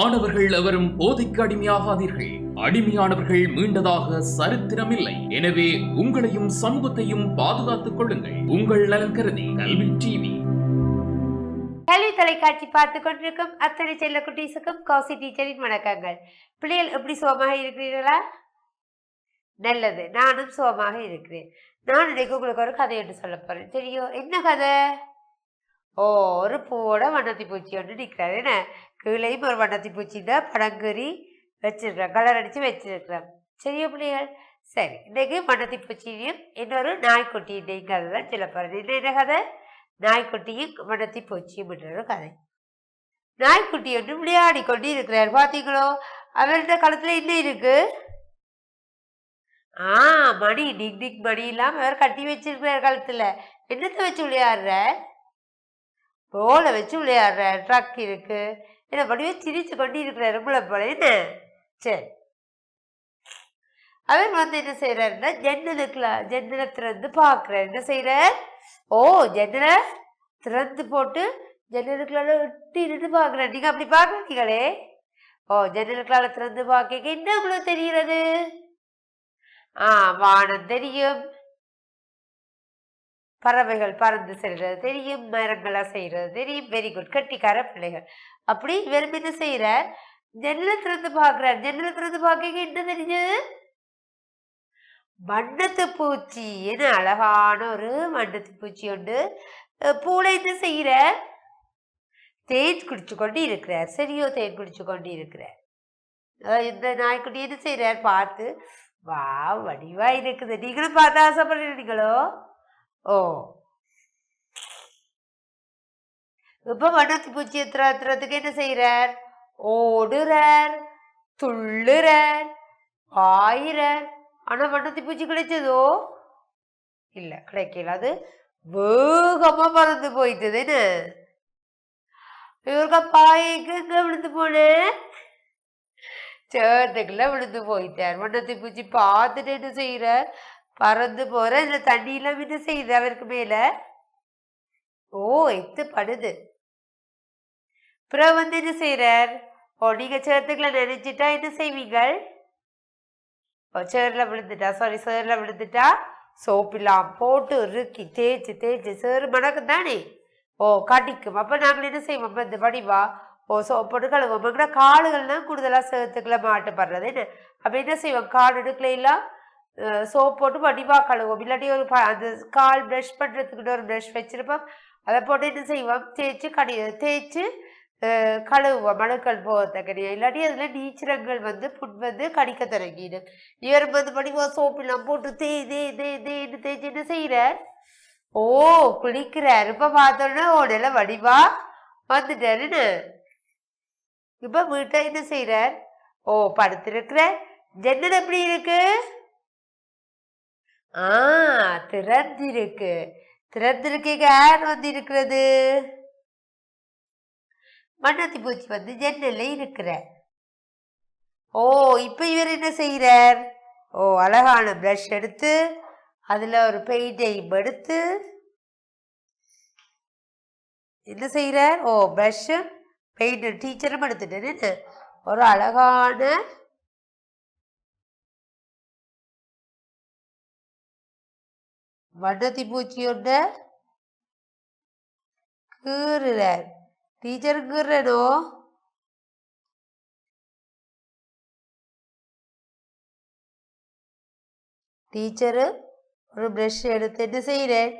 மாணவர்கள் எவரும் போதைக்கு அடிமையாகாதீர்கள். அடிமையானவர்கள் மீண்டதாக சரித்திரமில்லை. எனவே உங்களையும் சமூகத்தையும் பாதுகாத்துக் கொள்ளுங்கள். உங்கள் நலன் கருதி கல்வி டிவி. கல்வி தொலைக்காட்சி பார்த்து கொண்டிருக்கும் அத்தனை செல்ல குட்டீஸுக்கும் கௌசி டீச்சரின் வணக்கங்கள். பிள்ளைகள் எப்படி சுகமாக இருக்கிறீர்களா? நல்லது, நானும் சுகமாக இருக்கிறேன். நான் இன்னைக்கு உங்களுக்கு ஒரு கதை ஒன்று சொல்ல போறேன். தெரியும் என்ன கதை? ஒரு பூவோட வண்ணத்தி பூச்சி ஒன்று நிற்கிறாரு. என்ன கீழையும் ஒரு வண்ணத்தி பூச்சி தான் படங்கறி வச்சிருக்கிறேன், கலர் அடித்து வச்சிருக்கிறேன். சரியா பிள்ளைகள்? சரி, இன்னைக்கு வண்ணத்தி பூச்சியும் இன்னொரு நாய்க்குட்டியும் கதை தான் சொல்ல போகிறேன். என்ன கதை? நாய்க்குட்டியும் வண்ணத்தி பூச்சியும் ஒரு கதை. நாய்க்குட்டி ஒன்று விளையாடி கொண்டு இருக்கிறார். பார்த்தீங்களோ? அவருடைய களத்தில் என்ன இருக்கு? மணி, டிக் டிக் மணி இல்லாமல் அவர் கட்டி வச்சிருக்கிறார் கழுத்தில். என்னத்தை வச்சு விளையாடுற? போல வச்சு விளையாடுற. ட்ரக் இருக்கு. என்ன படிவே சிரிச்சு கொண்டு இருக்கிறார் உங்களை போல. என்ன சரி, அவர் வந்து என்ன செய்யறாருன்னா ஜன்னலை திறந்து பார்க்கிறார். என்ன செய்யறார்? ஜன்னலை திறந்து போட்டு ஜன்னலுக்குள்ள ஒட்டி நின்று பார்க்கிறார். நீங்க அப்படி பார்க்குறீங்களே. ஜன்னலுக்குள்ள திறந்து பார்க்க என்ன உங்களுக்கு தெரிகிறது? வானம் தெரியும், பறவைகள் பறந்து செல்றது தெரியும், மரங்களா செய்யறது தெரியும். வெரி குட், கட்டிக்கார பிள்ளைகள். அப்படி வெறும் என்ன செய்யறார்? ஜன்னலை திறந்து பார்க்கிறார். ஜன்னலை திறந்து பார்க்க என்ன தெரிஞ்சது? வண்ணத்து பூச்சி. என்ன அழகான ஒரு வண்ணத்து பூச்சி உண்டு. பூனை என்ன செய்யற? தேன் குடிச்சு கொண்டு இருக்கிறார். சரியோ, தேன் குடிச்சு கொண்டு இருக்கிறார். இந்த நாய்க்குட்டி என்ன செய்யறார்? பார்த்து வா வடிவா இருக்குது. நீங்களும் பார்த்து ஆசைப்படுறீங்களோ? இப்ப வண்ணத்து பூச்சி எத்துறதுக்கு என்ன செய்யறார்? ஓடுறார், துள்ளுறார், பாயிறார். ஆனா வண்ணத்து பூச்சி கிடைச்சதோ இல்ல, கிடைக்கல. அது வேகமா பறந்து போயிட்டதுன்னு. இவருக்கா பாய்க்கு எங்க விழுந்து போனேன்? சேத்துக்குள்ள விழுந்து போயிட்டார். வண்ணத்து பூச்சி பார்த்துட்டு என்ன செய்யறார்? பறந்து போற. இதுல தண்ணி எல்லாம் என்ன செய்யுது அவருக்கு மேல? எத்து படுது. அப்புறம் வந்து என்ன செய்யறார்? நீங்க சேத்துக்குள்ள நினைச்சிட்டா என்ன செய்வீங்கள்? சேர்ல விழுந்துட்டா சோப்பில்லாம் போட்டு இறுக்கி தேய்ச்சி சேறு மணக்கு தானே கடிக்கும். அப்ப நாங்கள் என்ன செய்வோம்? இந்த வடிவா சோப்போட்டு கழுவோம். காலுகள்லாம் கூடுதலா சேத்துக்குள்ள மாட்டுப்படுறது. என்ன அப்ப என்ன செய்வோம்? கால் எடுக்கல எல்லாம் சோப் போட்டு வடிவா கழுவோம். இல்லாட்டி ஒரு அந்த கால் ப்ரஷ் பண்றதுக்கிட்ட ஒரு ப்ரஷ் வச்சிருப்போம். அதை போட்டு என்ன செய்வோம்? தேய்ச்சி கழுவுவோம், மணுக்கள் போகிறதுக்கு. இல்லாட்டி அதுல நீச்சிரங்கள் வந்து புண் வந்து கடிக்க தொடங்கிடும். இவர் வந்து வடிவா சோப்பெல்லாம் போட்டு தேய்ச்சி என்ன செய்யறார்? குளிக்கிறார். இப்ப பார்த்தோன்னா உடல வடிவா வந்துட்டாருன்னு. இப்ப வீட்டை என்ன செய்யறார்? படுத்திருக்கிற. ஜன்னல் எப்படி இருக்கு? திறந்திருக்கு. யார் வந்து இருக்கிறது? வண்ணத்தி பூச்சி வந்து ஜன்னல்ல இருக்கிற. இப்ப இவர் என்ன செய்யறார்? அழகான பிரஷ் எடுத்து அதுல ஒரு பெயிண்டையும் எடுத்து என்ன செய்யறார்? பிரஷும் பெயிண்ட் டீச்சரும் எடுத்துட்டு ஒரு அழகான வண்ணத்தி பூச்சியோட கீறுறார். டீச்சர் கீறனோ? டீச்சரு ஒரு பிரஷ் எடுத்து என்ன செய்யறேன்?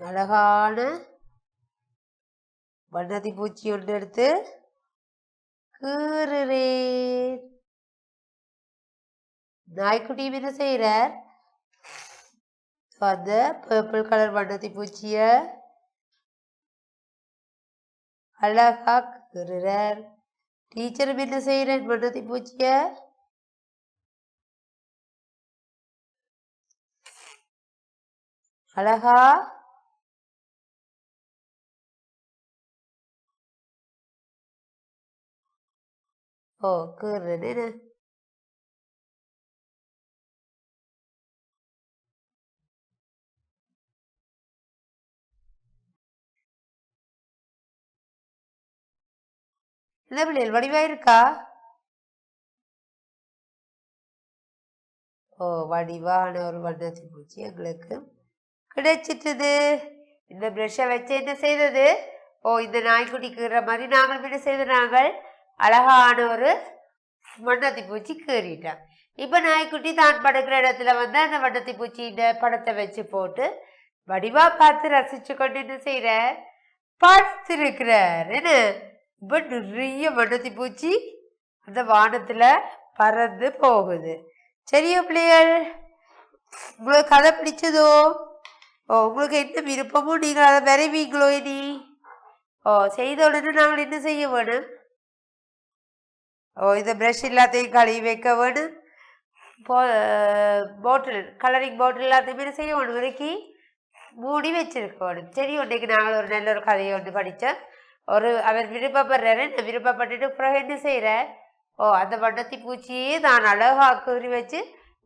அழகான வண்ணத்தி பூச்சி ஒன்று எடுத்து கீறுறேன். நாய்க்குட்டி என்ன செய்யறார்? அந்த பர்பிள் கலர் வண்ணத்தி பூச்சிய அழகா கீறுறார். டீச்சரும் என்ன செய்யறேன்? வண்ணத்தி பூச்சிய அழகா கீறுறேன்னு. என்ன பிள்ளைகள் வடிவா இருக்கா? ஓ, வடிவான ஒரு வண்ணாத்தி பூச்சி எங்களுக்கு கிடைச்சிட்டுது. இந்த ப்ரஷ்ஷை வச்சு என்ன செய்தது? ஓ, இந்த நாய்க்குட்டிக்குற மாதிரி நாங்களும் என்ன செய்த நாங்கள் அழகான ஒரு வண்ணாத்தி பூச்சி கீறிட்டோம். இப்போ நாய்க்குட்டி தான் படுக்கிற இடத்துல வந்து அந்த வண்ணாத்தி பூச்சியின் படத்தை வச்சு போட்டு வடிவா பார்த்து ரசிச்சு கொண்டு என்ன செய்யற படுத்திருக்கிறார். என்ன இப்போ நிறைய வண்ணாத்தி பூச்சி அந்த வானத்துல பறந்து போகுது. சரியா பிள்ளைகள், உங்களுக்கு கதை பிடிச்சதோ? ஓ, உங்களுக்கு என்ன விருப்பமோ நீங்கள் அதை வரைவீங்களோ இனி? ஓ, செய்த உடனே நாங்கள் என்ன செய்ய வேணும்? ஓ, இந்த ப்ரஷ் எல்லாத்தையும் கழுவி வைக்க வேணும். பாட்டில் கலரிங் பாட்டில் எல்லாத்தையுமே என்ன செய்ய வேணும்? வரைக்கி மூடி வச்சிருக்க வேணும். சரி, இன்றைக்கு நாங்கள் ஒரு நல்ல ஒரு கதையை ஒன்று படித்தோம். அவர் விருப்பப்படுறாரு, நான் விருப்பப்பட்டுட்டு பிறகு என்ன செய்கிறேன்? ஓ, அந்த வண்ணத்தி பூச்சியே நான் அழகாக கூறி வச்சு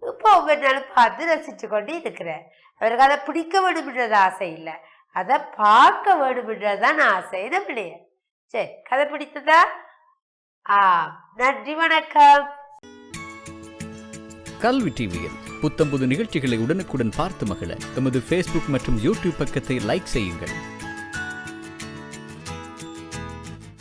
இப்போ ஒவ்வொரு நாளும் பார்த்து ரசித்து கொண்டு இருக்கிறேன். அவருக்கு அதை பிடிக்க வேணும்ன்றது ஆசை இல்லை, அதை பார்க்க வேணும்ன்றது தான் ஆசை. என்ன பிள்ளைய? சரி, கதை பிடித்ததா? நன்றி, வணக்கம். கல்வி டிவியில் புத்தம்புது நிகழ்ச்சிகளை உடனுக்குடன் பார்த்து மகிழ எமது Facebook மற்றும் YouTube பக்கத்தை லைக் செய்யுங்கள்.